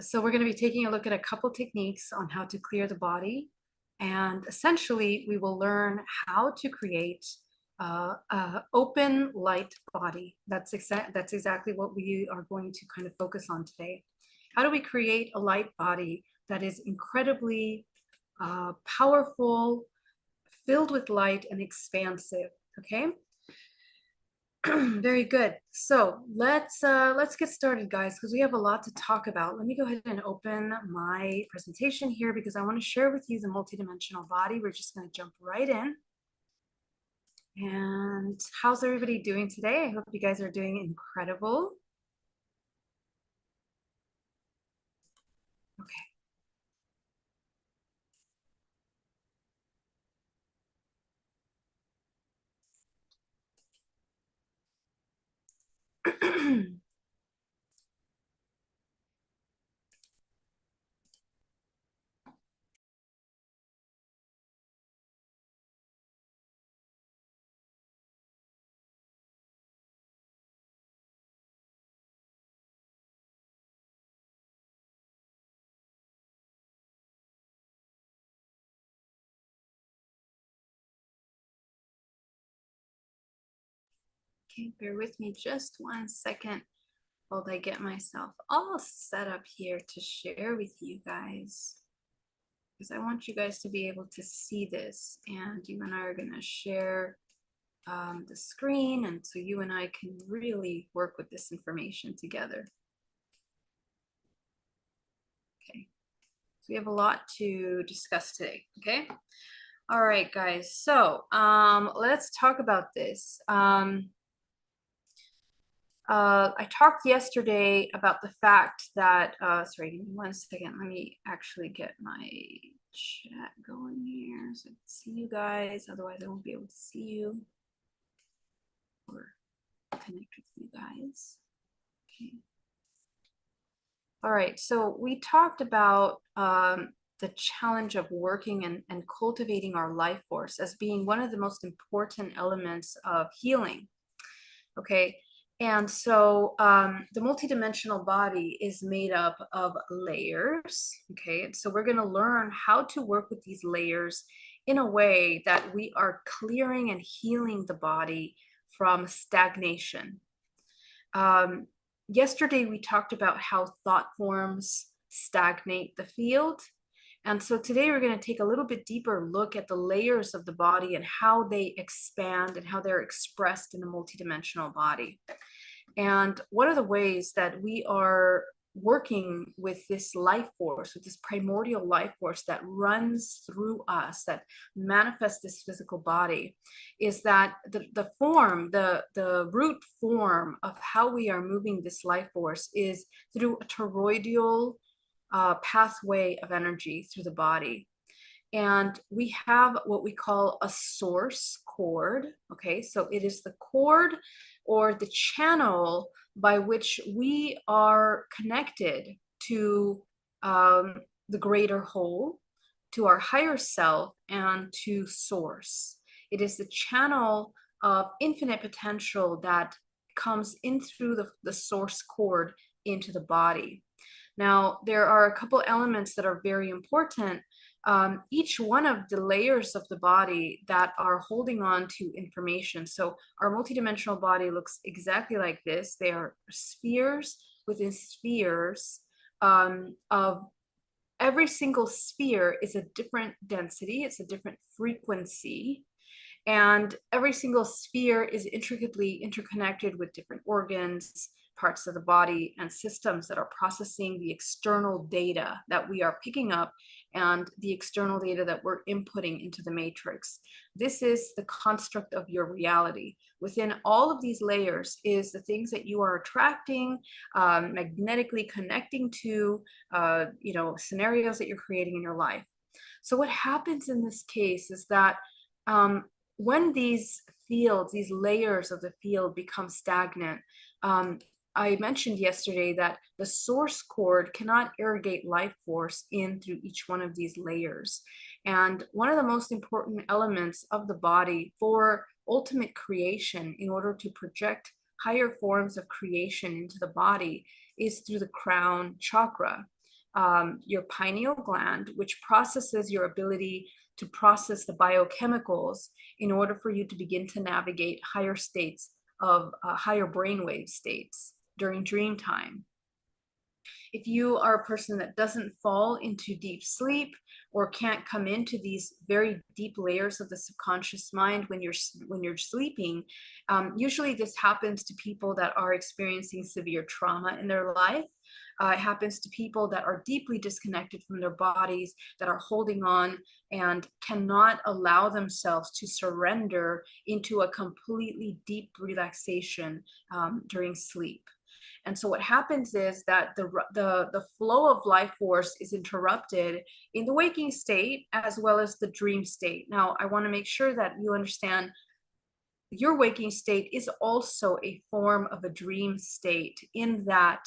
So we're going to be taking a look at a couple techniques on how to clear the body. And essentially, we will learn how to create a open light body. That's exactly what we are going to kind of focus on today. How do we create a light body that is incredibly powerful, filled with light, and expansive? Okay. Very good. So let's get started, guys, because we have a lot to talk about. Let me go ahead and open my presentation here because I want to share with you the multidimensional body. We're just going to jump right in. And how's everybody doing today? I hope you guys are doing incredible. Okay. Okay, bear with me just 1 second while I get myself all set up here to share with you guys. Because I want you guys to be able to see this, and you and I are going to share the screen, and so you and I can really work with this information together. Okay, so we have a lot to discuss today. Okay, all right, guys, so let's talk about this. I talked yesterday about the fact that, sorry, give me 1 second. Let me actually get my chat going here so I can see you guys. Otherwise, I won't be able to see you or connect with you guys. Okay. All right, so we talked about the challenge of working and cultivating our life force as being one of the most important elements of healing. Okay. And so the multidimensional body is made up of layers. Okay. And so we're going to learn how to work with these layers in a way that we are clearing and healing the body from stagnation. Yesterday, we talked about how thought forms stagnate the field. And so today we're going to take a little bit deeper look at the layers of the body and how they expand and how they're expressed in the multidimensional body. And one of the ways that we are working with this life force, with this primordial life force that runs through us, that manifests this physical body, is that the form, the root form of how we are moving this life force is through a toroidal pathway of energy through the body. And we have what we call a source cord. Okay, so it is the cord or the channel by which we are connected to the greater whole, to our higher self, and to source. It is the channel of infinite potential that comes in through the source cord into the body. Now, there are a couple elements that are very important. Each one of the layers of the body that are holding on to information. So our multidimensional body looks exactly like this. They are spheres within spheres of every single sphere is a different density. It's a different frequency. And every single sphere is intricately interconnected with different organs, parts of the body, and systems that are processing the external data that we are picking up and the external data that we're inputting into the matrix. This is the construct of your reality. Within all of these layers is the things that you are attracting, magnetically connecting to, scenarios that you're creating in your life. So what happens in this case is that when these fields, these layers of the field become stagnant, I mentioned yesterday that the source cord cannot irrigate life force in through each one of these layers. And one of the most important elements of the body for ultimate creation, in order to project higher forms of creation into the body, is through the crown chakra. your pineal gland, which processes your ability to process the biochemicals in order for you to begin to navigate higher states of higher brainwave states during dream time. If you are a person that doesn't fall into deep sleep or can't come into these very deep layers of the subconscious mind when you're sleeping, usually this happens to people that are experiencing severe trauma in their life. It happens to people that are deeply disconnected from their bodies, that are holding on and cannot allow themselves to surrender into a completely deep relaxation during sleep. And so what happens is that the flow of life force is interrupted in the waking state as well as the dream state. Now, I want to make sure that you understand your waking state is also a form of a dream state, in that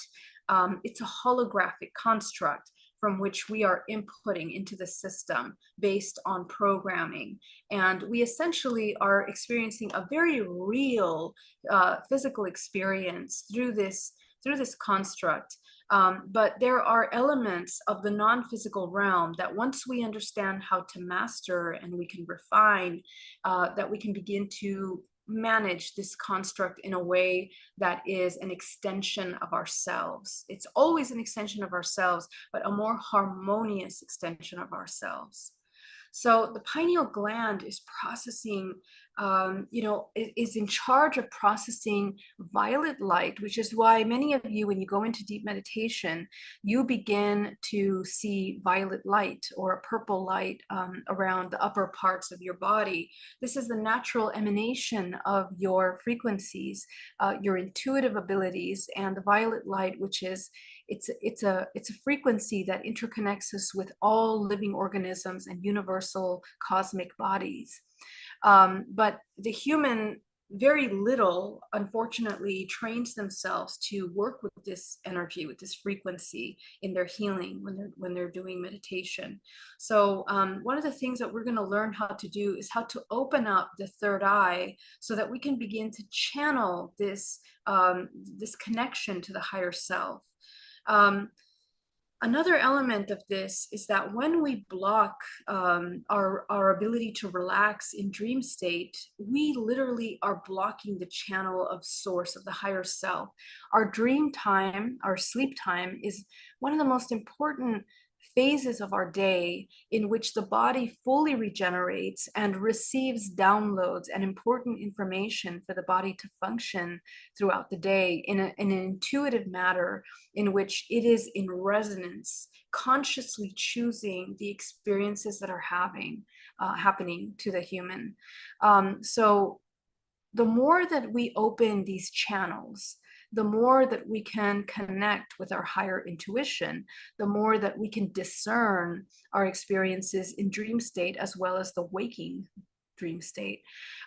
it's a holographic construct from which we are inputting into the system based on programming. And we essentially are experiencing a very real physical experience through this construct. But there are elements of the non-physical realm that once we understand how to master and we can refine, that we can begin to manage this construct in a way that is an extension of ourselves. It's always an extension of ourselves, but a more harmonious extension of ourselves. So the pineal gland is processing, is in charge of processing violet light, which is why many of you, when you go into deep meditation, you begin to see violet light or a purple light around the upper parts of your body. This is the natural emanation of your frequencies, your intuitive abilities, and the violet light, which is it's a frequency that interconnects us with all living organisms and universal cosmic bodies. But the human very little, unfortunately, trains themselves to work with this energy, with this frequency in their healing when they're doing meditation. So one of the things that we're going to learn how to do is how to open up the third eye so that we can begin to channel this this connection to the higher self. Another element of this is that when we block our ability to relax in dream state, we literally are blocking the channel of source of the higher self. Our dream time, our sleep time, is one of the most important phases of our day in which the body fully regenerates and receives downloads and important information for the body to function throughout the day in an intuitive manner, in which it is in resonance, consciously choosing the experiences that are happening to the human. So the more that we open these channels, the more that we can connect with our higher intuition, the more that we can discern our experiences in dream state as well as the waking dream state.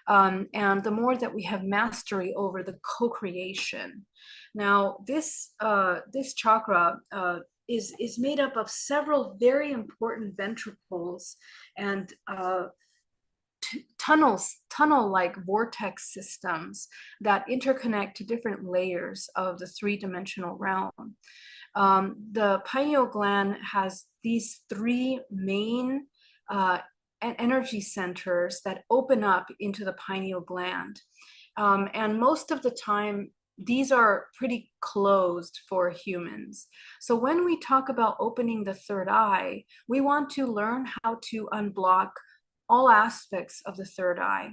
And the more that we have mastery over the co-creation. Now, this chakra is made up of several very important ventricles and tunnel-like vortex systems that interconnect to different layers of the three-dimensional realm. The pineal gland has these three main energy centers that open up into the pineal gland. And most of the time, these are pretty closed for humans. So when we talk about opening the third eye, we want to learn how to unblock all aspects of the third eye: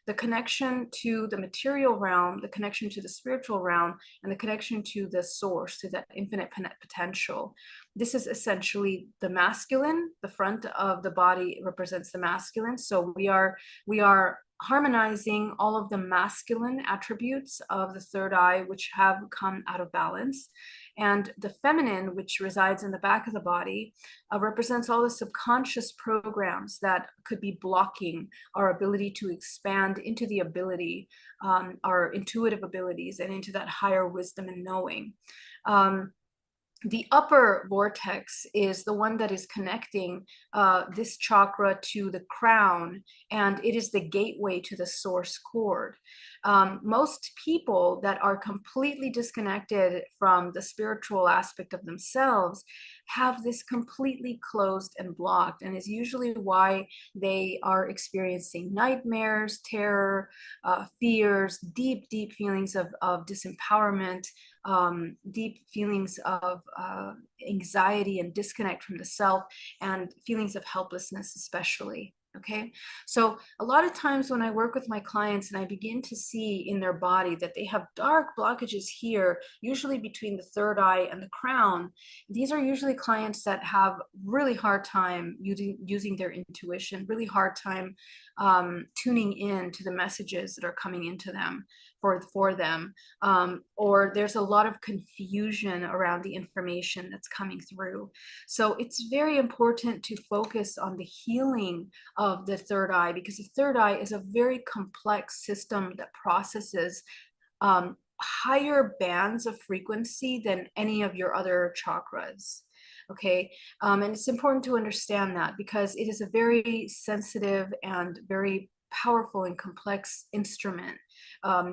the connection to the material realm, the connection to the spiritual realm, and the connection to the source, to that infinite potential. This is essentially the masculine. The front of the body represents the masculine. So we are harmonizing all of the masculine attributes of the third eye, which have come out of balance. And the feminine, which resides in the back of the body, represents all the subconscious programs that could be blocking our ability to expand into the ability, our intuitive abilities, and into that higher wisdom and knowing. The upper vortex is the one that is connecting this chakra to the crown, and it is the gateway to the source chord. Most people that are completely disconnected from the spiritual aspect of themselves have this completely closed and blocked, and is usually why they are experiencing nightmares, terror, fears, deep feelings of disempowerment, deep feelings of anxiety and disconnect from the self, and feelings of helplessness especially. Okay, so a lot of times when I work with my clients and I begin to see in their body that they have dark blockages here, usually between the third eye and the crown, these are usually clients that have really hard time using their intuition, really hard time tuning in to the messages that are coming into them for them, or there's a lot of confusion around the information that's coming through. So it's very important to focus on the healing of the third eye, because the third eye is a very complex system that processes higher bands of frequency than any of your other chakras. Okay, and it's important to understand that because it is a very sensitive and very powerful and complex instrument.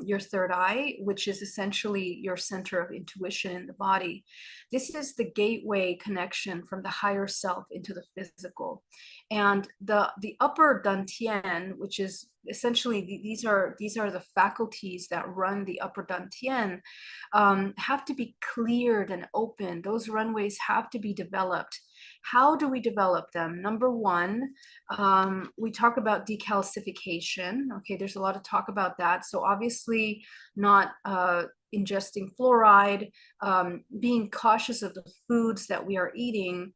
Your third eye, which is essentially your center of intuition in the body. This is the gateway connection from the higher self into the physical. And the upper dantian, which is essentially these are the faculties that run the upper dantian, have to be cleared and open. Those runways have to be developed. How do we develop them? Number one, we talk about decalcification. Okay, there's a lot of talk about that. So obviously not ingesting fluoride, being cautious of the foods that we are eating,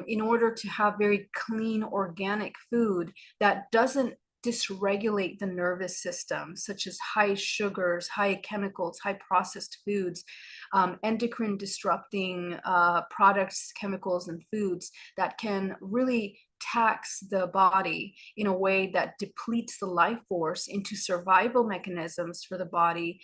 in order to have very clean organic food that doesn't dysregulate the nervous system, such as high sugars, high chemicals, high processed foods, endocrine disrupting products, chemicals, and foods that can really tax the body in a way that depletes the life force into survival mechanisms for the body,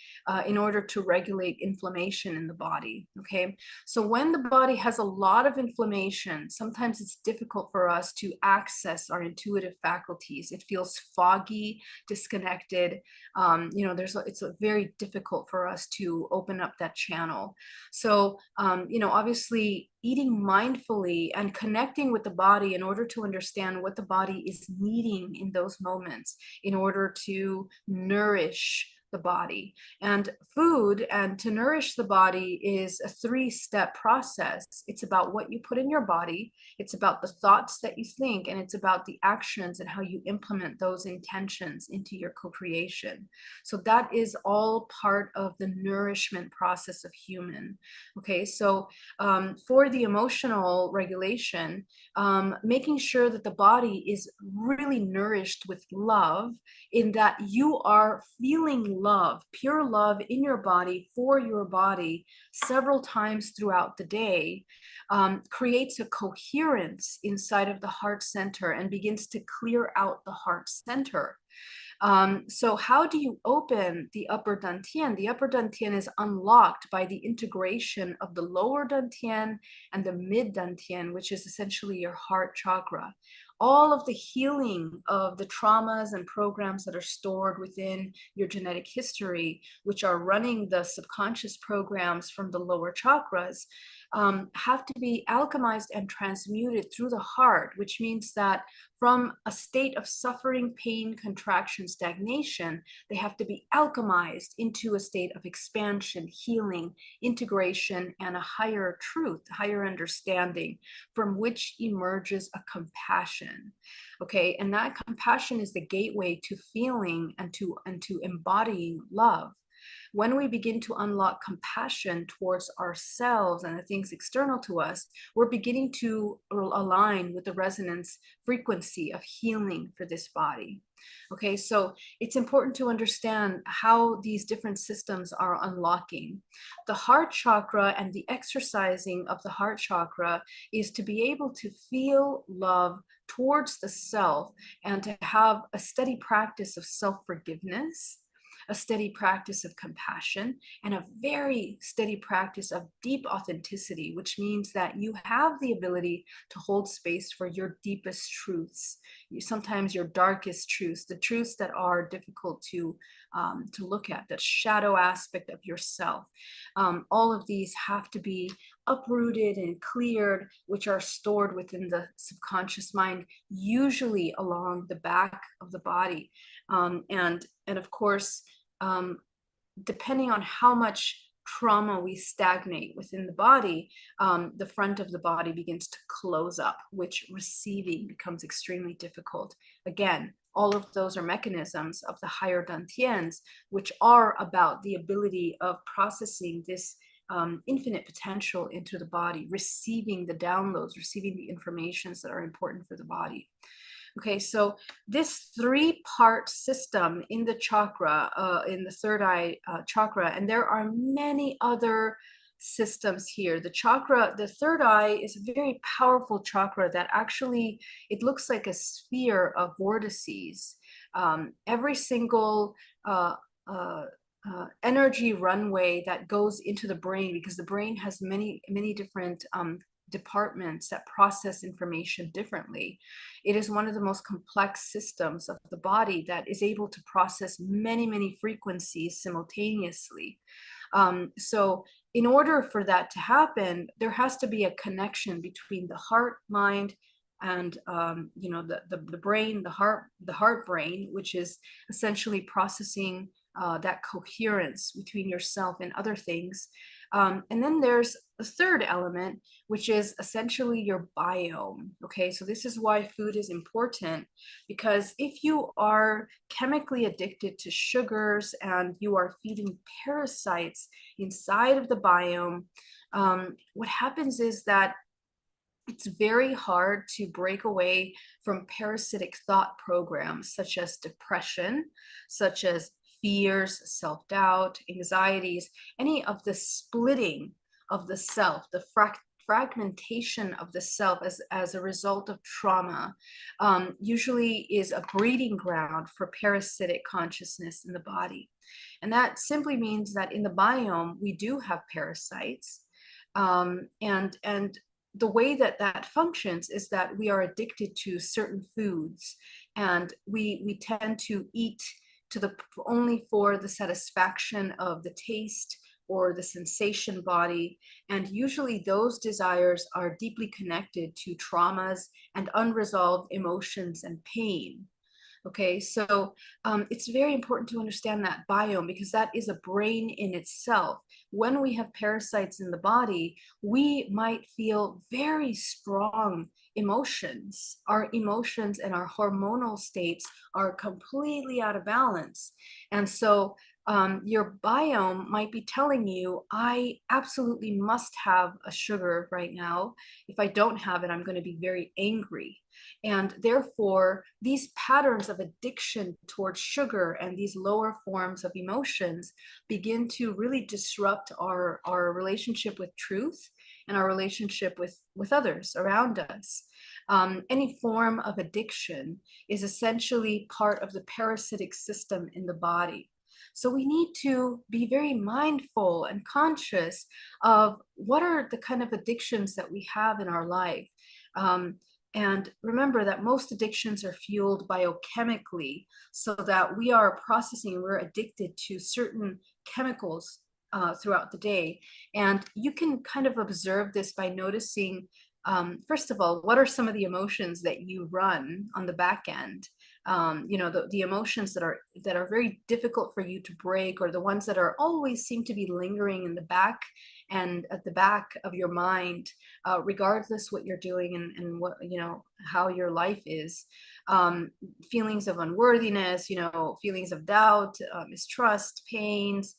in order to regulate inflammation in the body. Okay, so when the body has a lot of inflammation, sometimes it's difficult for us to access our intuitive faculties. It feels foggy, disconnected. It's very difficult for us to open up that channel. So obviously eating mindfully and connecting with the body in order to understand what the body is needing in those moments in order to nourish the body. And food, and to nourish the body, is a 3-step process. It's about what you put in your body, it's about the thoughts that you think, and it's about the actions and how you implement those intentions into your co-creation. So that is all part of the nourishment process of human. Okay, so for the emotional regulation, making sure that the body is really nourished with love, in that you are feeling love, pure love in your body, for your body, several times throughout the day, creates a coherence inside of the heart center and begins to clear out the heart center. So how do you open the upper dantian? The upper dantian is unlocked by the integration of the lower dantian and the mid dantian, which is essentially your heart chakra. All of the healing of the traumas and programs that are stored within your genetic history, which are running the subconscious programs from the lower chakras, have to be alchemized and transmuted through the heart, which means that from a state of suffering, pain, contraction, stagnation, they have to be alchemized into a state of expansion, healing, integration, and a higher truth, higher understanding, from which emerges a compassion. Okay, and that compassion is the gateway to feeling and to embodying love. When we begin to unlock compassion towards ourselves and the things external to us, we're beginning to align with the resonance frequency of healing for this body. Okay, so it's important to understand how these different systems are unlocking. The heart chakra, and the exercising of the heart chakra, is to be able to feel love towards the self and to have a steady practice of self-forgiveness, a steady practice of compassion, and a very steady practice of deep authenticity, which means that you have the ability to hold space for your deepest truths, sometimes your darkest truths, the truths that are difficult to look at, that shadow aspect of yourself. All of these have to be uprooted and cleared, which are stored within the subconscious mind, usually along the back of the body. And of course, depending on how much trauma we stagnate within the body, the front of the body begins to close up, which receiving becomes extremely difficult. Again, all of those are mechanisms of the higher dantians, which are about the ability of processing this infinite potential into the body, receiving the downloads, receiving the informations that are important for the body. Okay, so this three-part system in the chakra, in the third eye chakra, and there are many other systems here. The chakra, the third eye, is a very powerful chakra that actually, it looks like a sphere of vortices. Every single energy runway that goes into the brain, because the brain has many different departments that process information differently. It is one of the most complex systems of the body that is able to process many frequencies simultaneously. So in order for that to happen, there has to be a connection between the heart, mind, and the brain, the heart brain, which is essentially processing that coherence between yourself and other things. And then there's a third element, which is essentially your biome. Okay, so this is why food is important, because if you are chemically addicted to sugars and you are feeding parasites inside of the biome, what happens is that it's very hard to break away from parasitic thought programs such as depression, such as fears, self-doubt, anxieties, any of the splitting of the self, the fragmentation of the self as a result of trauma, usually is a breeding ground for parasitic consciousness in the body. And that simply means that in the biome, we do have parasites. And the way that that functions is that we are addicted to certain foods, and we tend to eat only for the satisfaction of the taste or the sensation body. And usually those desires are deeply connected to traumas and unresolved emotions and pain. Okay, so it's very important to understand that biome, because that is a brain in itself. When we have parasites in the body, we might feel very strong emotions. Our emotions and our hormonal states are completely out of balance. And so your biome might be telling you, I absolutely must have a sugar right now. If I don't have it, I'm going to be very angry. And therefore, these patterns of addiction towards sugar and these lower forms of emotions begin to really disrupt our relationship with truth and our relationship with others around us. Any form of addiction is essentially part of the parasitic system in the body. So we need to be very mindful and conscious of what are the kind of addictions that we have in our life. And remember that most addictions are fueled biochemically, so that we are processing, we're addicted to certain chemicals throughout the day. And you can kind of observe this by noticing, first of all, what are some of the emotions that you run on the back end? The emotions that are very difficult for you to break, or the ones that are always seem to be lingering in the back and at the back of your mind, regardless what you're doing and what, how your life is. Feelings of unworthiness, feelings of doubt, mistrust, pains.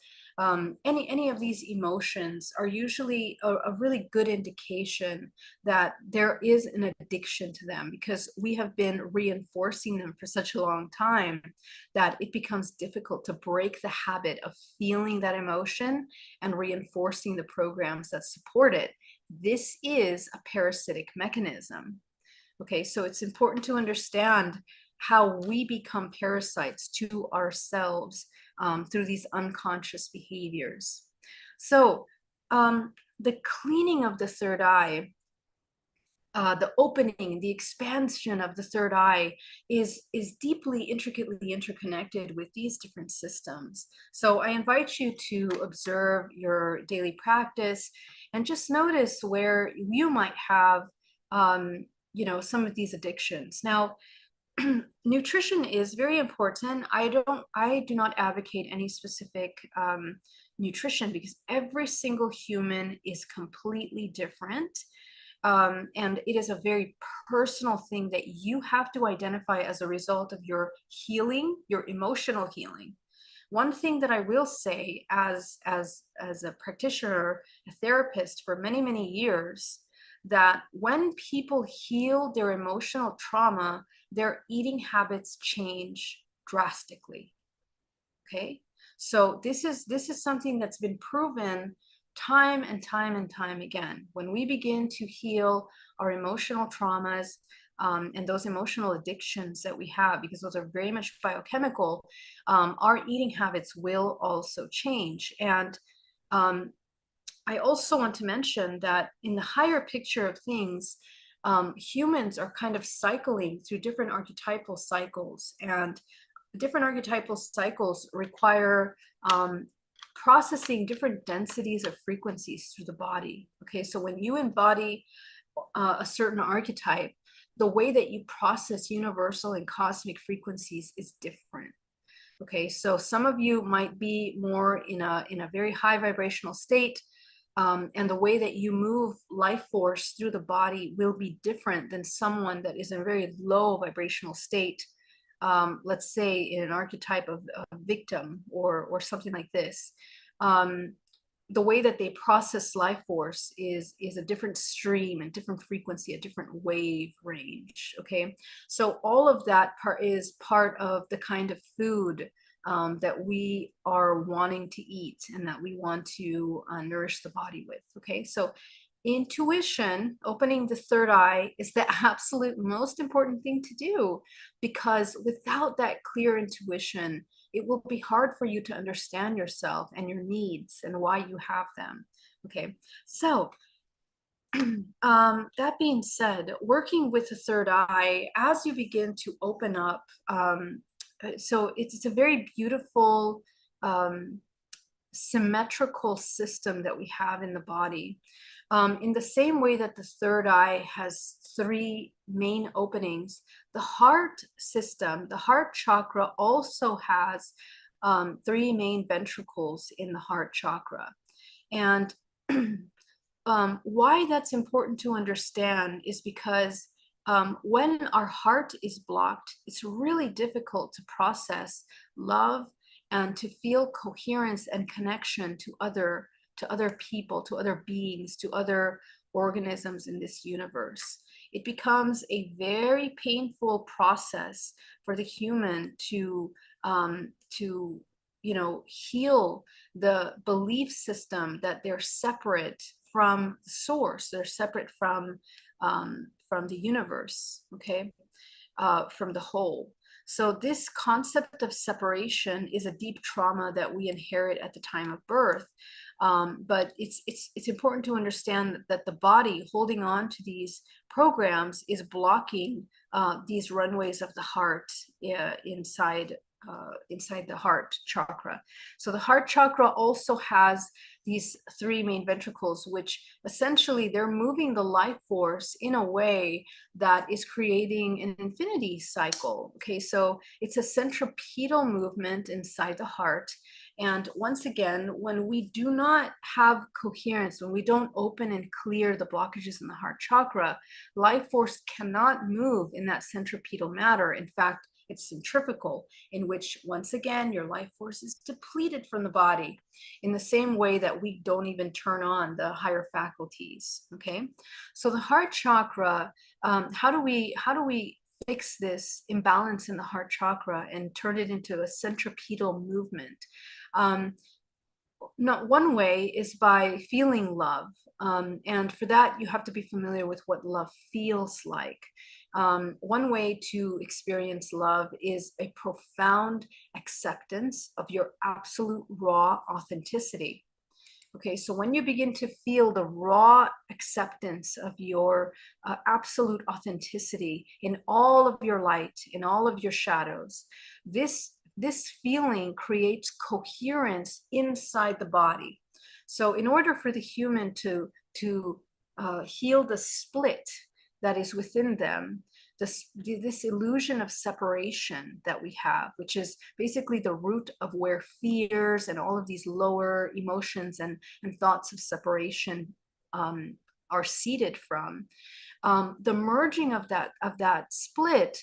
Any of these emotions are usually a really good indication that there is an addiction to them, because we have been reinforcing them for such a long time that it becomes difficult to break the habit of feeling that emotion and reinforcing the programs that support it. This is a parasitic mechanism. Okay, so it's important to understand how we become parasites to ourselves through these unconscious behaviors. So the cleaning of the third eye, the opening, the expansion of the third eye is deeply, intricately interconnected with these different systems. So I invite you to observe your daily practice and just notice where you might have, some of these addictions. Now, nutrition is very important. I do not advocate any specific nutrition, because every single human is completely different. And it is a very personal thing that you have to identify as a result of your healing, your emotional healing. One thing that I will say as a practitioner, a therapist for many, many years, that when people heal their emotional trauma, their eating habits change drastically. Okay, so this is something that's been proven time and time and time again. When we begin to heal our emotional traumas, and those emotional addictions that we have, because those are very much biochemical, our eating habits will also change. And I also want to mention that in the higher picture of things, humans are kind of cycling through different archetypal cycles, and different archetypal cycles require processing different densities of frequencies through the body. Okay, so when you embody a certain archetype, the way that you process universal and cosmic frequencies is different. Okay, so some of you might be more in a very high vibrational state, and the way that you move life force through the body will be different than someone that is in a very low vibrational state. Let's say in an archetype of a victim or something like this. The way that they process life force is a different stream and different frequency, a different wave range. Okay, so all of that is part of the kind of food that we are wanting to eat and that we want to nourish the body with. Okay, so intuition, opening the third eye, is the absolute most important thing to do, because without that clear intuition, it will be hard for you to understand yourself and your needs and why you have them. Okay, so that being said, working with the third eye, as you begin to open up, so it's a very beautiful symmetrical system that we have in the body. In the same way that the third eye has three main openings, the heart system, the heart chakra, also has three main ventricles in the heart chakra. And why that's important to understand is because when our heart is blocked, it's really difficult to process love and to feel coherence and connection to other people, to other beings, to other organisms in this universe. It becomes a very painful process for the human to heal the belief system that they're separate from the source, they're separate from the universe, okay, from the whole. So this concept of separation is a deep trauma that we inherit at the time of birth. But it's important to understand that the body holding on to these programs is blocking these runways of the heart inside the heart chakra. So the heart chakra also has these three main ventricles, which essentially they're moving the life force in a way that is creating an infinity cycle. Okay, so it's a centripetal movement inside the heart. And once again, when we do not have coherence, when we don't open and clear the blockages in the heart chakra, life force cannot move in that centripetal matter. In fact, it's centrifugal, in which, once again, your life force is depleted from the body in the same way that we don't even turn on the higher faculties. Okay, so the heart chakra, how do we fix this imbalance in the heart chakra and turn it into a centripetal movement? Not one way is by feeling love. And for that, you have to be familiar with what love feels like. One way to experience love is a profound acceptance of your absolute raw authenticity. Okay, so when you begin to feel the raw acceptance of your absolute authenticity in all of your light, in all of your shadows, this feeling creates coherence inside the body. So in order for the human to heal the split that is within them, this illusion of separation that we have, which is basically the root of where fears and all of these lower emotions and thoughts of separation are seeded from. The merging of that split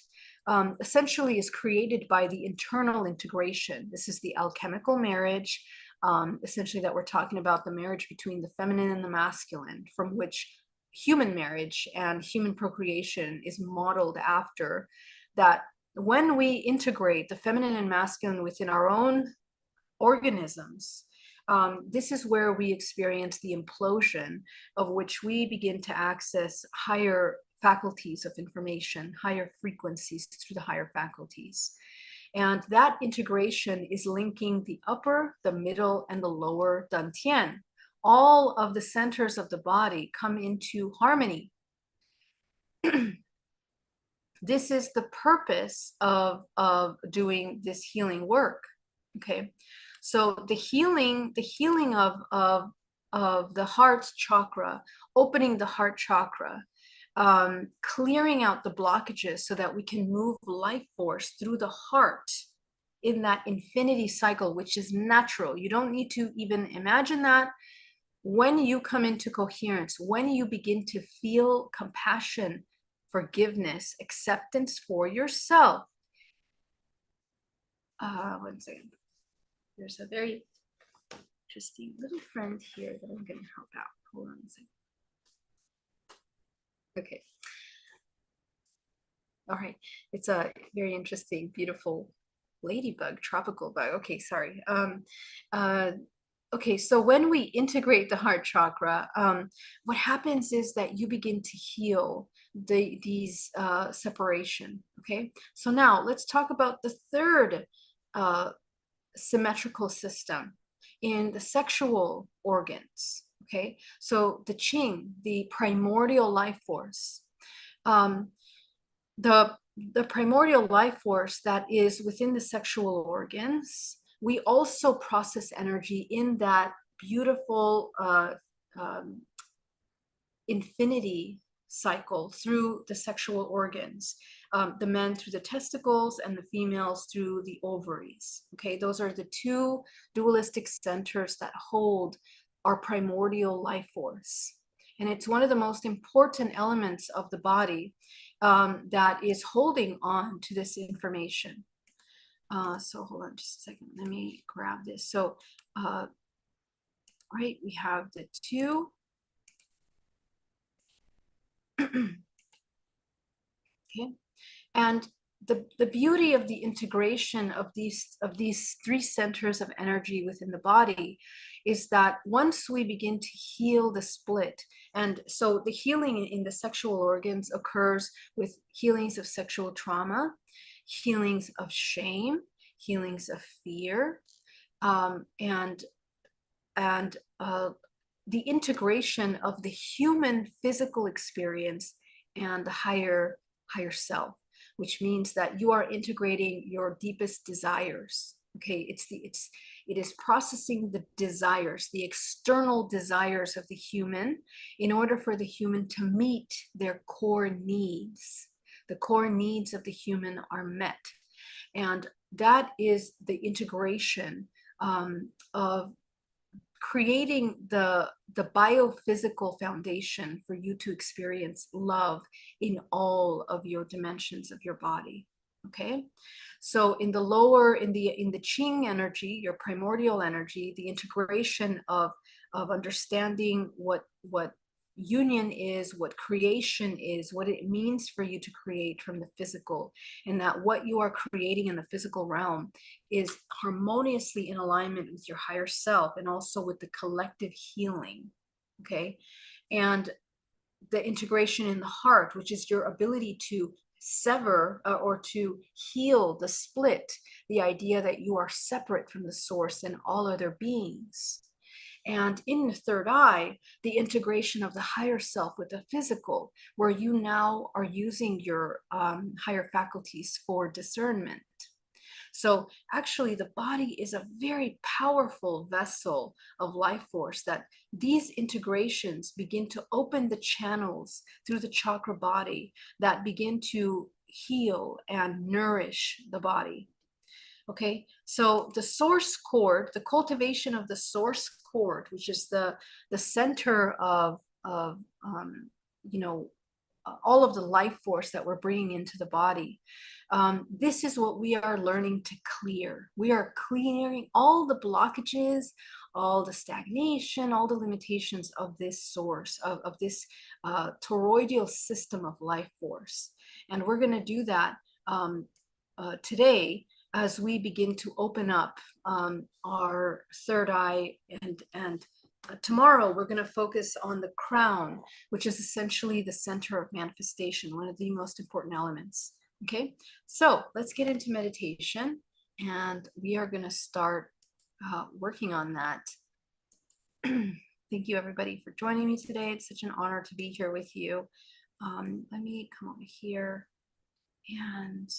essentially is created by the internal integration. This is the alchemical marriage, essentially, that we're talking about, the marriage between the feminine and the masculine, from which human marriage and human procreation is modeled after. That when we integrate the feminine and masculine within our own organisms, this is where we experience the implosion, of which we begin to access higher faculties of information, higher frequencies through the higher faculties. And that integration is linking the upper, the middle, and the lower dantian. All of the centers of the body come into harmony. This is the purpose of doing this healing work. Okay, so the healing of the heart chakra, opening the heart chakra, clearing out the blockages so that we can move life force through the heart in that infinity cycle, which is natural. You don't need to even imagine that. When you come into coherence, when you begin to feel compassion, forgiveness, acceptance for yourself. One second. There's a very interesting little friend here that I'm going to help out. Hold on a second. Okay. All right. It's a very interesting, beautiful ladybug, tropical bug. Okay, sorry. Okay, so when we integrate the heart chakra, what happens is that you begin to heal these separation. Okay, so now let's talk about the third symmetrical system in the sexual organs. Okay, so the Qing, the primordial life force, the primordial life force that is within the sexual organs. We also process energy in that beautiful infinity cycle through the sexual organs. The men through the testicles and the females through the ovaries. Okay, those are the two dualistic centers that hold our primordial life force. And it's one of the most important elements of the body that is holding on to this information. So hold on just a second. Let me grab this. So, right, we have the two. Okay. And the beauty of the integration of these three centers of energy within the body is that once we begin to heal the split, and so the healing in the sexual organs occurs with healings of sexual trauma, healings of shame, healings of fear, and the integration of the human physical experience and the higher self, which means that you are integrating your deepest desires. Okay, it is processing the desires, the external desires of the human, in order for the human to meet their core needs. The core needs of the human are met. And that is the integration of creating the biophysical foundation for you to experience love in all of your dimensions of your body. Okay, so in the lower, in the Qing energy, your primordial energy, the integration of understanding what union is, what creation is, what it means for you to create from the physical, and that what you are creating in the physical realm is harmoniously in alignment with your higher self and also with the collective healing. Okay, and the integration in the heart, which is your ability to sever or to heal the split, the idea that you are separate from the source and all other beings. And in the third eye, the integration of the higher self with the physical, where you now are using your higher faculties for discernment. So actually, the body is a very powerful vessel of life force that these integrations begin to open the channels through the chakra body that begin to heal and nourish the body. Okay, so the source cord, the cultivation of the source cord, which is the center of you know, all of the life force that we're bringing into the body. This is what we are learning to clear. We are clearing all the blockages, all the stagnation, all the limitations of this source, of this toroidal system of life force. And we're going to do that today as we begin to open up our third eye, and tomorrow we're going to focus on the crown, which is essentially the center of manifestation, one of the most important elements. Okay, so let's get into meditation, and we are going to start working on that. Thank you everybody for joining me today. It's such an honor to be here with you. Let me come over here, and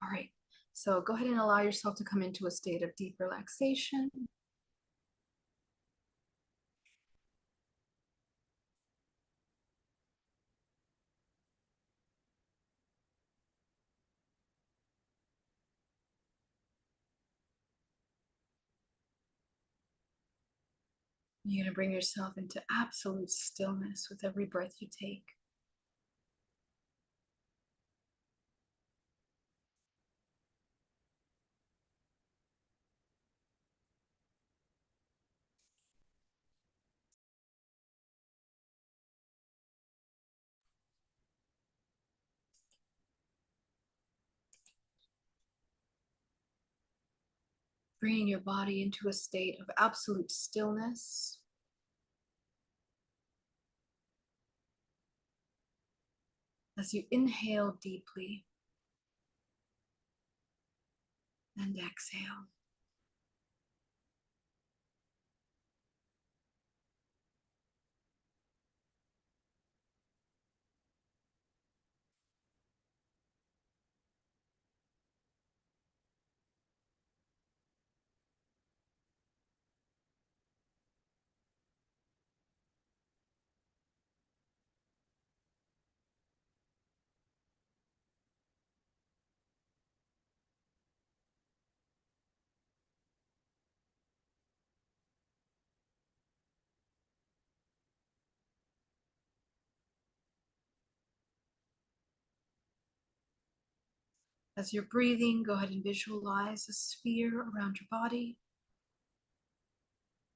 all right, so go ahead and allow yourself to come into a state of deep relaxation. You're going to bring yourself into absolute stillness with every breath you take. Bringing your body into a state of absolute stillness. As you inhale deeply and exhale. As you're breathing, go ahead and visualize a sphere around your body,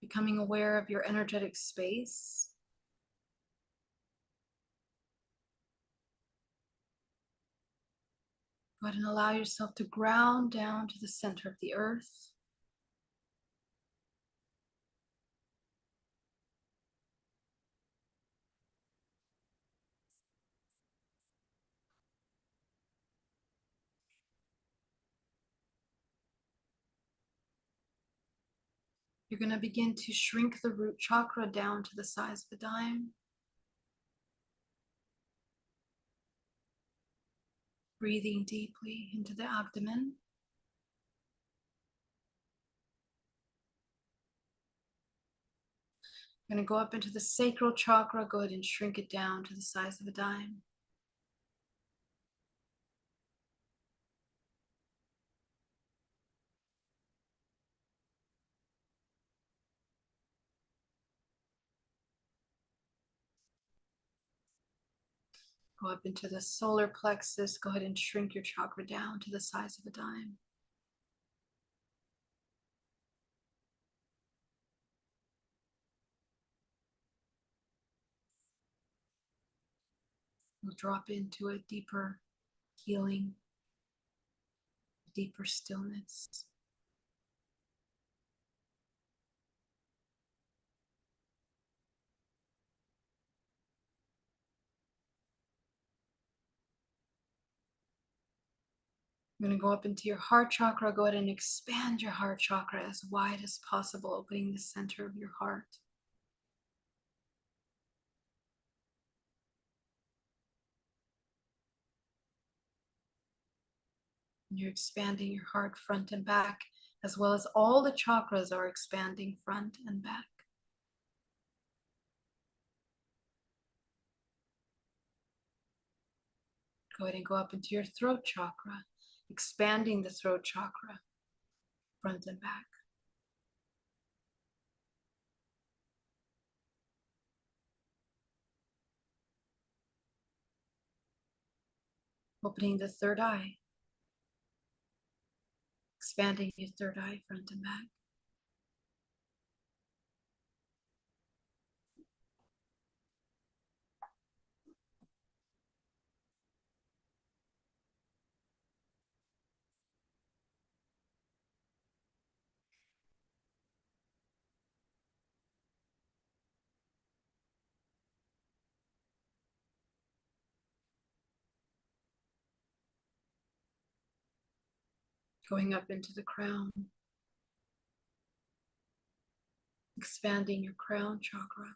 becoming aware of your energetic space. Go ahead and allow yourself to ground down to the center of the earth. You're going to begin to shrink the root chakra down to the size of a dime. Breathing deeply into the abdomen. You're going to go up into the sacral chakra. Go ahead and shrink it down to the size of a dime. Go up into the solar plexus. Go ahead and shrink your chakra down to the size of a dime. We'll drop into a deeper healing, deeper stillness. I'm going to go up into your heart chakra. Go ahead and expand your heart chakra as wide as possible, opening the center of your heart. And you're expanding your heart front and back, as well as all the chakras are expanding front and back. Go ahead and go up into your throat chakra, expanding the throat chakra front and back. Opening the third eye, expanding your third eye front and back. Going up into the crown, expanding your crown chakra.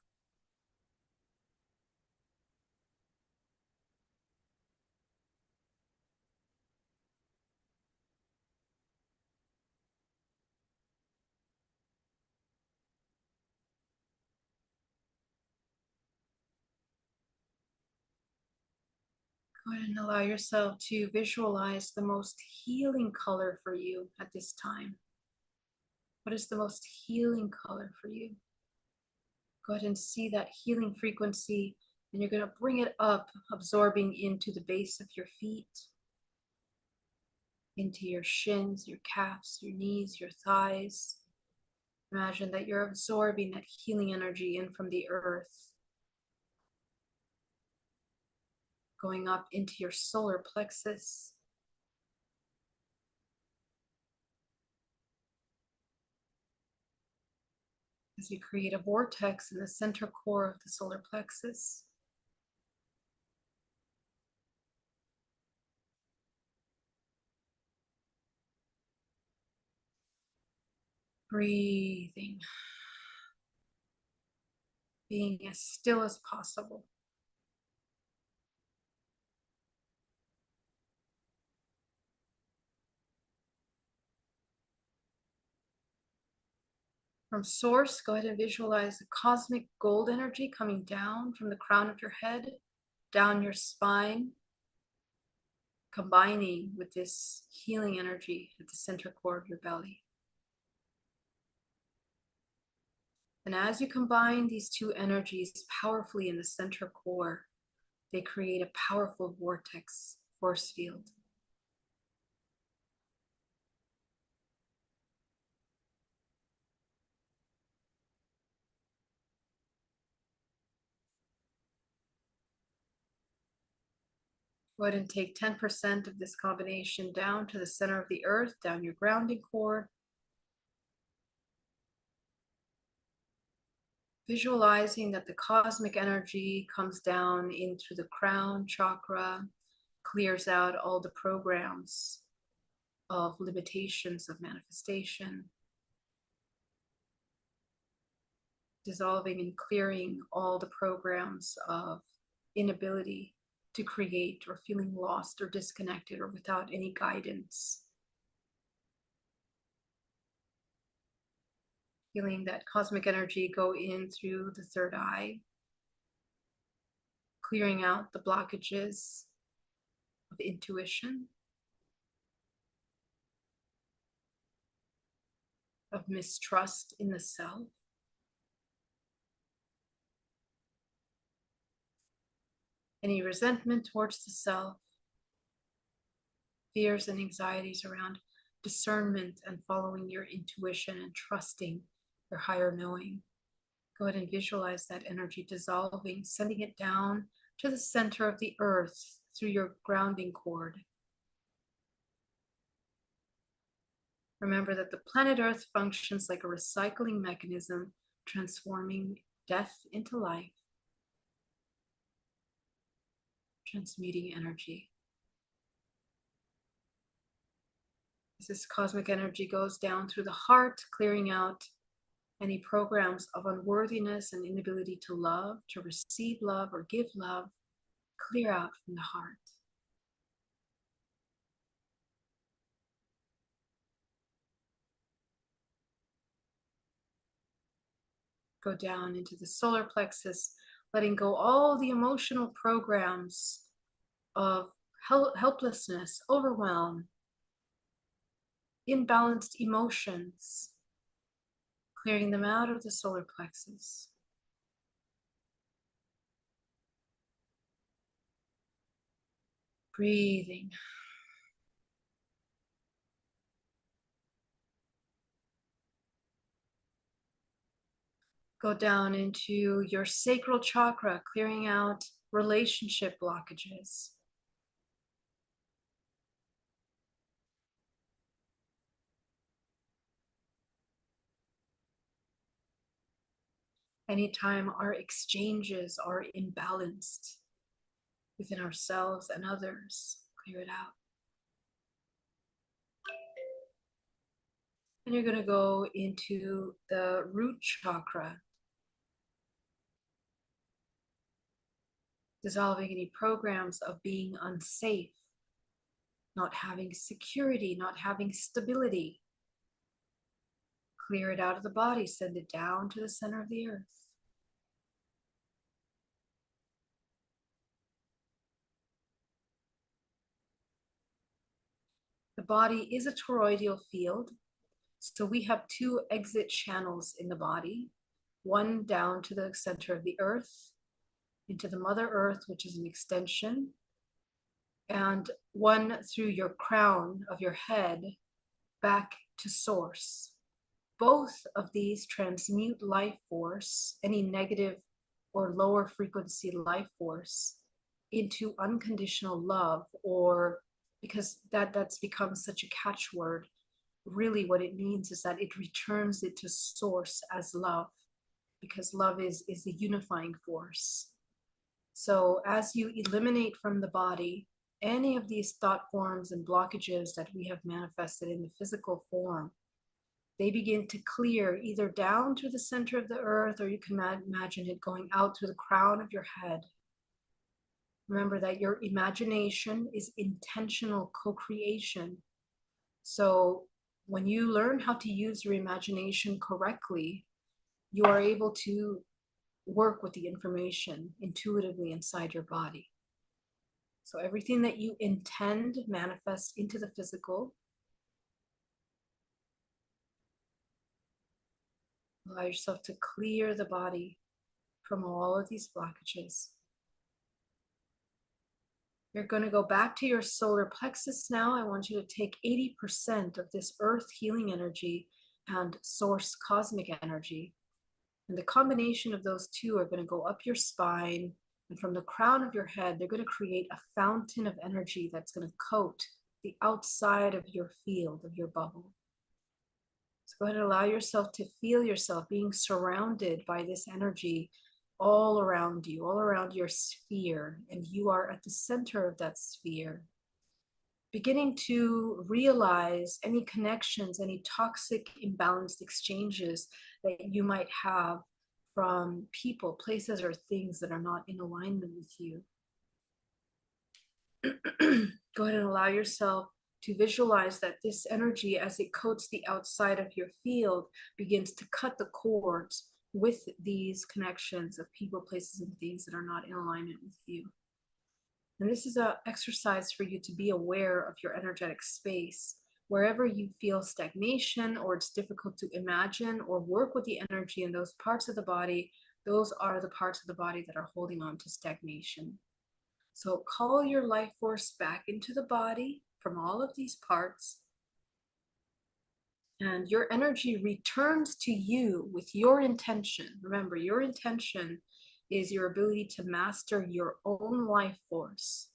Go ahead and allow yourself to visualize the most healing color for you at this time. What is the most healing color for you? Go ahead and see that healing frequency, and you're going to bring it up, absorbing into the base of your feet, into your shins, your calves, your knees, your thighs. Imagine that you're absorbing that healing energy in from the earth, going up into your solar plexus. As you create a vortex in the center core of the solar plexus. Breathing, being as still as possible. From source, go ahead and visualize the cosmic gold energy coming down from the crown of your head, down your spine, combining with this healing energy at the center core of your belly. And as you combine these two energies powerfully in the center core, they create a powerful vortex force field. Go ahead and take 10% of this combination down to the center of the earth, down your grounding core. Visualizing that the cosmic energy comes down into the crown chakra, clears out all the programs of limitations of manifestation, dissolving and clearing all the programs of inability to create, or feeling lost or disconnected or without any guidance. Feeling that cosmic energy go in through the third eye, clearing out the blockages of intuition, of mistrust in the self, any resentment towards the self, fears and anxieties around discernment and following your intuition and trusting your higher knowing. Go ahead and visualize that energy dissolving, sending it down to the center of the earth through your grounding cord. Remember that the planet Earth functions like a recycling mechanism, transforming death into life, transmuting energy. As this cosmic energy goes down through the heart, clearing out any programs of unworthiness and inability to love, to receive love or give love, clear out from the heart. Go down into the solar plexus, letting go all the emotional programs of helplessness, overwhelm, imbalanced emotions, clearing them out of the solar plexus. Breathing. Go down into your sacral chakra, clearing out relationship blockages. Anytime our exchanges are imbalanced within ourselves and others, clear it out. And you're going to go into the root chakra, dissolving any programs of being unsafe, not having security, not having stability. Clear it out of the body, send it down to the center of the earth. The body is a toroidal field, so we have two exit channels in the body, one down to the center of the earth, into the Mother Earth, which is an extension, and one through your crown of your head back to source. Both of these transmute life force, any negative or lower frequency life force, into unconditional love, or because that's become such a catchword, really what it means is that it returns it to source as love, because love is the unifying force. So as you eliminate from the body any of these thought forms and blockages that we have manifested in the physical form, they begin to clear either down to the center of the earth, or you can imagine it going out through the crown of your head. Remember that your imagination is intentional co-creation. So when you learn how to use your imagination correctly, you are able to work with the information intuitively inside your body. So everything that you intend manifests into the physical. Allow yourself to clear the body from all of these blockages. You're going to go back to your solar plexus now. I want you to take 80% of this earth healing energy and source cosmic energy. And the combination of those two are going to go up your spine. And from the crown of your head, they're going to create a fountain of energy that's going to coat the outside of your field, of your bubble. So go ahead and allow yourself to feel yourself being surrounded by this energy all around you, all around your sphere, and you are at the center of that sphere. Beginning to realize any connections, any toxic, imbalanced exchanges that you might have from people, places, or things that are not in alignment with you. Go ahead and allow yourself to visualize that this energy, as it coats the outside of your field, begins to cut the cords with these connections of people, places, and things that are not in alignment with you. And this is an exercise for you to be aware of your energetic space. Wherever you feel stagnation, or it's difficult to imagine or work with the energy in those parts of the body, those are the parts of the body that are holding on to stagnation. So call your life force back into the body from all of these parts, and your energy returns to you with your intention. Remember, your intention is your ability to master your own life force.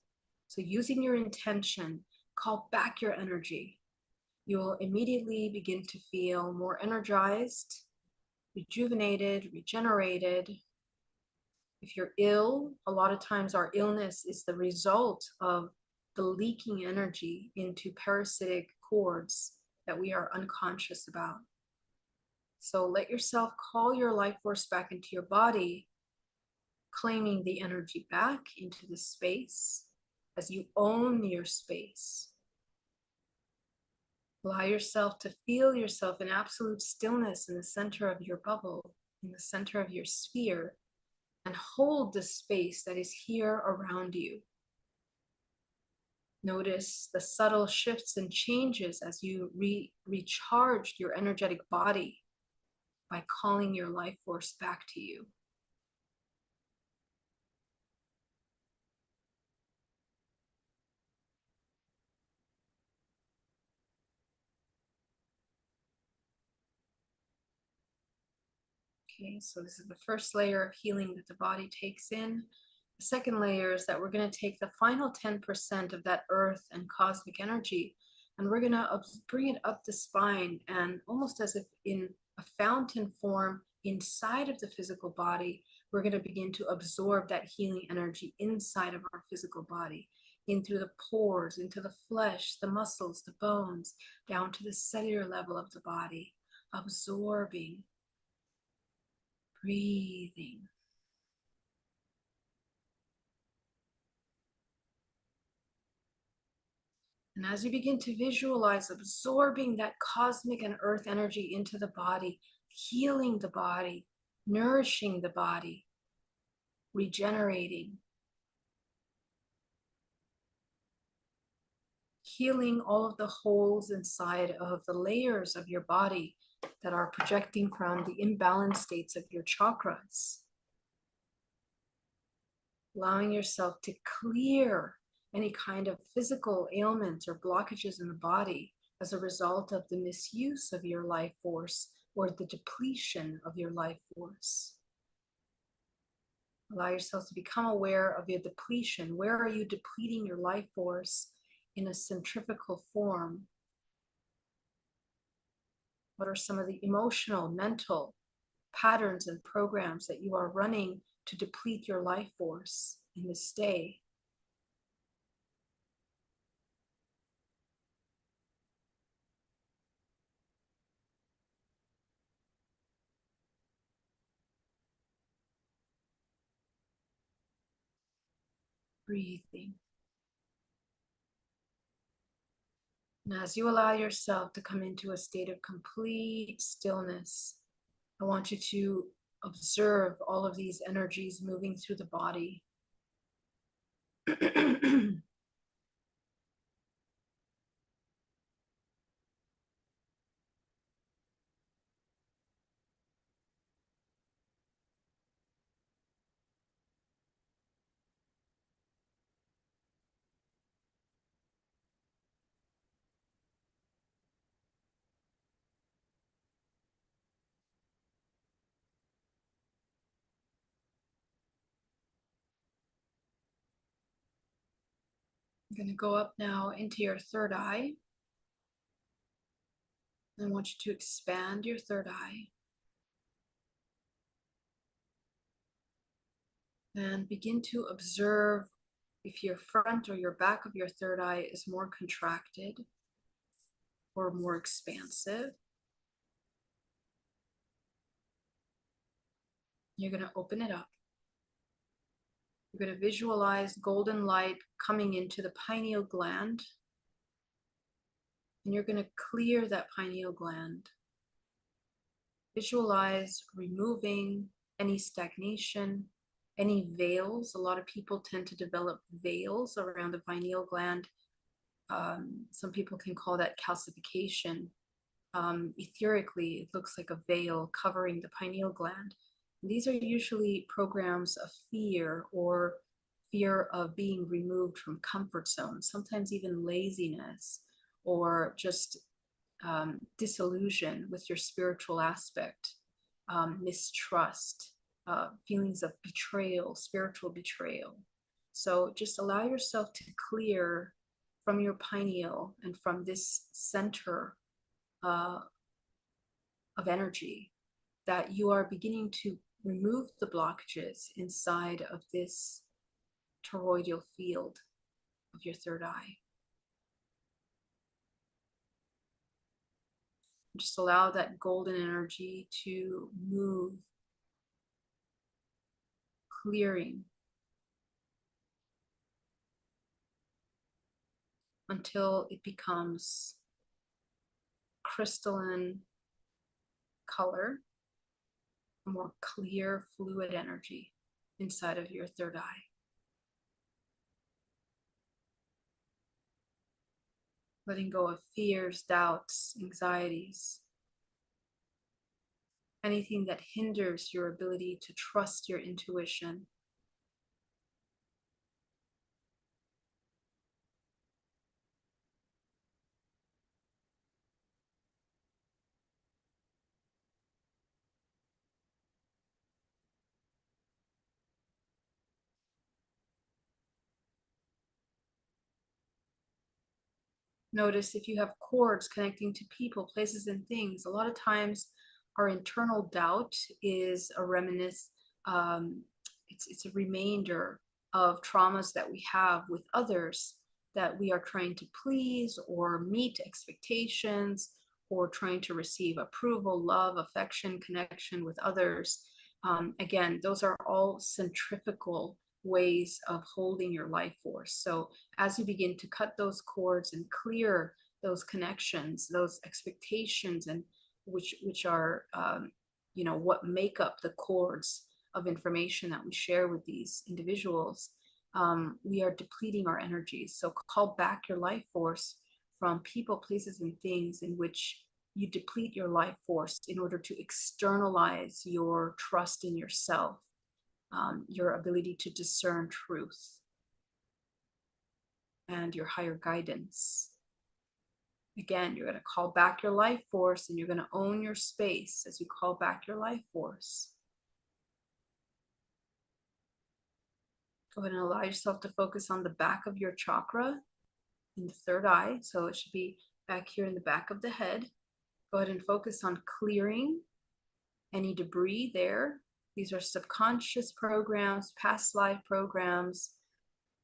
So using your intention, call back your energy. You will immediately begin to feel more energized, rejuvenated, regenerated. If you're ill, a lot of times our illness is the result of the leaking energy into parasitic cords that we are unconscious about. So let yourself call your life force back into your body, claiming the energy back into the space as you own your space. Allow yourself to feel yourself in absolute stillness in the center of your bubble, in the center of your sphere, and hold the space that is here around you. Notice the subtle shifts and changes as you recharge your energetic body by calling your life force back to you. Okay, so this is the first layer of healing that the body takes in. The second layer is that we're going to take the final 10% of that earth and cosmic energy, and we're going to bring it up the spine, and almost as if in a fountain form inside of the physical body, we're going to begin to absorb that healing energy inside of our physical body, in through the pores, into the flesh, the muscles, the bones, down to the cellular level of the body, absorbing, breathing. And as you begin to visualize absorbing that cosmic and earth energy into the body, healing the body, nourishing the body, regenerating, healing all of the holes inside of the layers of your body that are projecting from the imbalanced states of your chakras. Allowing yourself to clear any kind of physical ailments or blockages in the body as a result of the misuse of your life force or the depletion of your life force. Allow yourself to become aware of your depletion. Where are you depleting your life force in a centrifugal form? What are some of the emotional, mental patterns and programs that you are running to deplete your life force in this day? Breathing. And as you allow yourself to come into a state of complete stillness, I want you to observe all of these energies moving through the body. I'm going to go up now into your third eye. I want you to expand your third eye and begin to observe if your front or your back of your third eye is more contracted or more expansive. You're going to open it up. You're going to visualize golden light coming into the pineal gland. And you're going to clear that pineal gland. Visualize removing any stagnation, any veils. A lot of people tend to develop veils around the pineal gland. Some people can call that calcification. Etherically, it looks like a veil covering the pineal gland. And these are usually programs of fear or fear of being removed from comfort zones, sometimes even laziness or just disillusion with your spiritual aspect, mistrust, feelings of betrayal, spiritual betrayal. So just allow yourself to clear from your pineal and from this center of energy that you are beginning to remove the blockages inside of this toroidal field of your third eye. Just allow that golden energy to move, clearing until it becomes crystalline color, a more clear fluid energy inside of your third eye. Letting go of fears, doubts, anxieties, anything that hinders your ability to trust your intuition. Notice if you have cords connecting to people, places, and things. A lot of times our internal doubt is a reminiscence, it's a remainder of traumas that we have with others that we are trying to please or meet expectations or trying to receive approval, love, affection, connection with others. Again, those are all centrifugal ways of holding your life force. So as you begin to cut those cords and clear those connections, those expectations, and which are what make up the cords of information that we share with these individuals, we are depleting our energies. So call back your life force from people, places, and things in which you deplete your life force in order to externalize your trust in yourself, your ability to discern truth, and your higher guidance. Again, you're going to call back your life force and you're going to own your space as you call back your life force. Go ahead and allow yourself to focus on the back of your chakra in the third eye. So it should be back here in the back of the head. Go ahead and focus on clearing any debris there. These are subconscious programs, past life programs,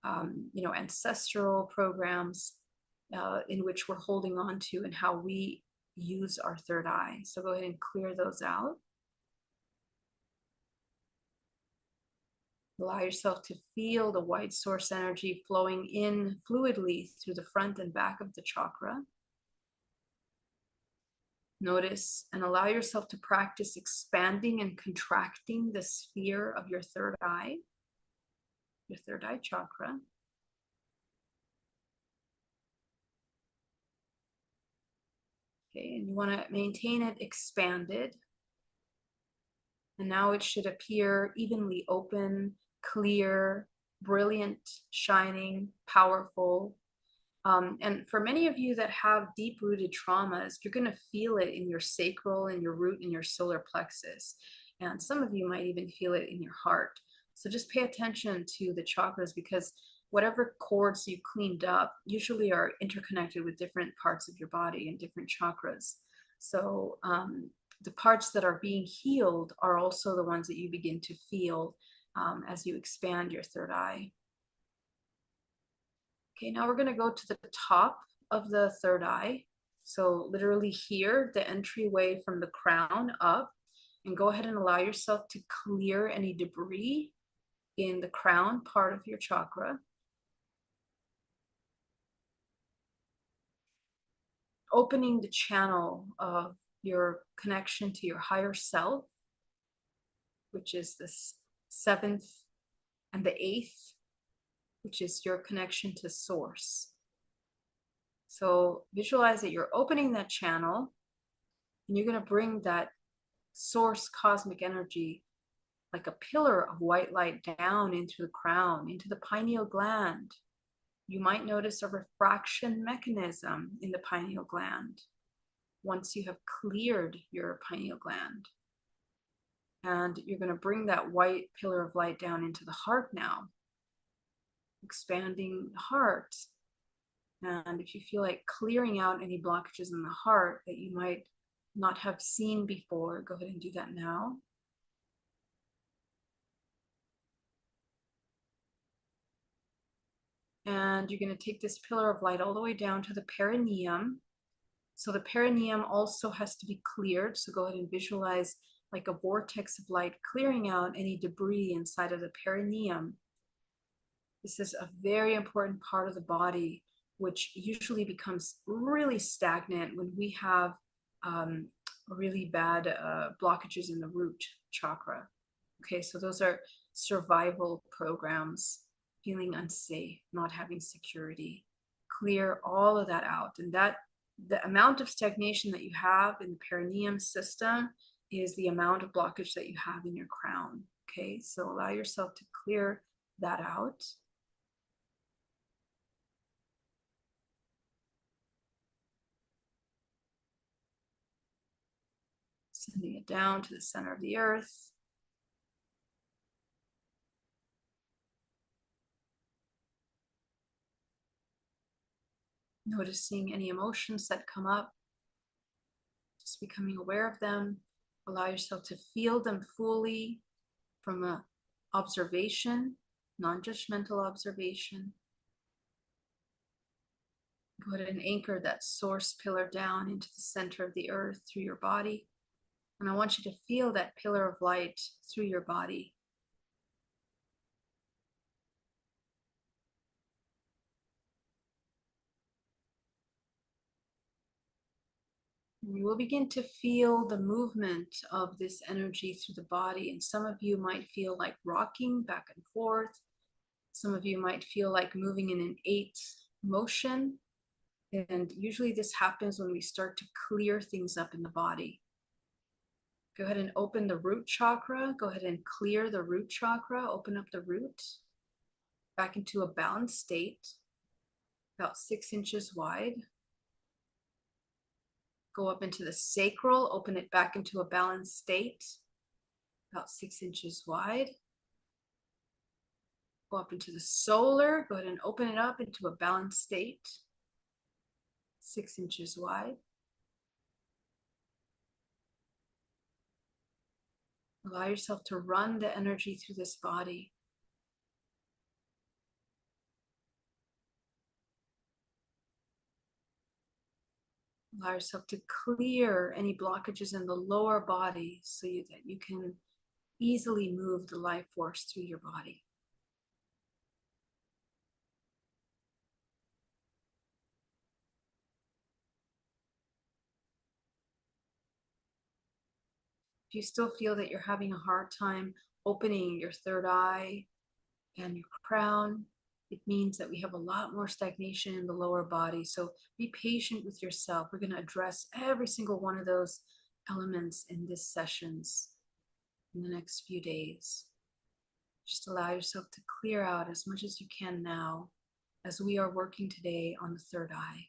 ancestral programs in which we're holding on to and how we use our third eye. So go ahead and clear those out. Allow yourself to feel the white source energy flowing in fluidly through the front and back of the chakra. Notice and allow yourself to practice expanding and contracting the sphere of your third eye chakra. Okay, and you want to maintain it expanded. And now it should appear evenly open, clear, brilliant, shining, powerful. And for many of you that have deep-rooted traumas, you're going to feel it in your sacral, in your root, in your solar plexus. And some of you might even feel it in your heart. So just pay attention to the chakras, because whatever cords you cleaned up usually are interconnected with different parts of your body and different chakras. So the parts that are being healed are also the ones that you begin to feel as you expand your third eye. Okay, now we're going to go to the top of the third eye. So literally here, the entryway from the crown up, and go ahead and allow yourself to clear any debris in the crown part of your chakra. Opening the channel of your connection to your higher self, which is the seventh and the eighth, which is your connection to source. So visualize that you're opening that channel and you're going to bring that source cosmic energy like a pillar of white light down into the crown, into the pineal gland. You might notice a refraction mechanism in the pineal gland once you have cleared your pineal gland. And you're going to bring that white pillar of light down into the heart now, expanding the heart. And if you feel like clearing out any blockages in the heart that you might not have seen before, go ahead and do that now. And you're going to take this pillar of light all the way down to the perineum. So the perineum also has to be cleared. So go ahead and visualize like a vortex of light clearing out any debris inside of the perineum. This is a very important part of the body, which usually becomes really stagnant when we have really bad blockages in the root chakra. Okay, so those are survival programs, feeling unsafe, not having security. Clear all of that out. And that the amount of stagnation that you have in the perineum system is the amount of blockage that you have in your crown. Okay, so allow yourself to clear that out. Sending it down to the center of the earth. Noticing any emotions that come up, just becoming aware of them. Allow yourself to feel them fully from an observation, non-judgmental observation. Go ahead and anchor that source pillar down into the center of the earth through your body. And I want you to feel that pillar of light through your body. And you will begin to feel the movement of this energy through the body. And some of you might feel like rocking back and forth. Some of you might feel like moving in an 8 motion. And usually this happens when we start to clear things up in the body. Go ahead and open the root chakra. Go ahead and clear the root chakra. Open up the root back into a balanced state, about 6 inches wide. Go up into the sacral. Open it back into a balanced state, about 6 inches wide. Go up into the solar. Go ahead and open it up into a balanced state, 6 inches wide. Allow yourself to run the energy through this body. Allow yourself to clear any blockages in the lower body so that you can easily move the life force through your body. If you still feel that you're having a hard time opening your third eye and your crown, it means that we have a lot more stagnation in the lower body. So be patient with yourself. We're going to address every single one of those elements in this sessions in the next few days. Just allow yourself to clear out as much as you can now as we are working today on the third eye.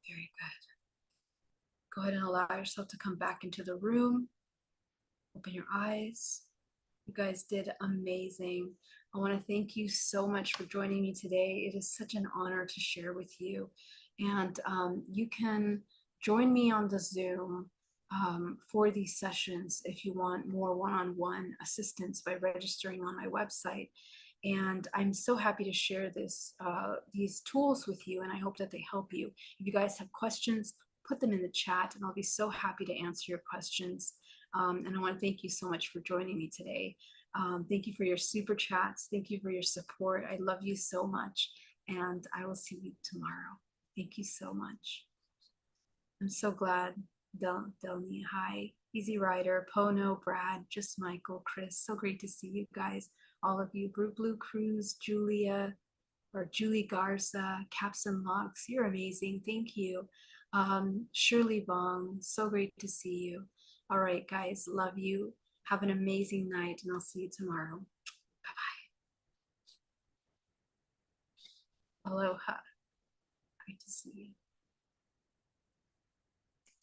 Very good. Go ahead and allow yourself to come back into the room. Open your eyes. You guys did amazing. I want to thank you so much for joining me today. It is such an honor to share with you. And you can join me on the Zoom for these sessions if you want more one-on-one assistance by registering on my website. And I'm so happy to share these tools with you, and I hope that they help you. If you guys have questions, put them in the chat, and I'll be so happy to answer your questions. And I want to thank you so much for joining me today. Thank you for your super chats. Thank you for your support. I love you so much, and I will see you tomorrow. Thank you so much. I'm so glad. Delny, hi. Easy Rider, Pono, Brad, Just Michael, Chris. So great to see you guys. All of you. Blue Cruz, Julia, or Julie Garza, Caps and Locks. You're amazing. Thank you. Shirley Bong, so great to see you. All right, guys, love you. Have an amazing night, and I'll see you tomorrow. Bye-bye. Aloha. Great to see you.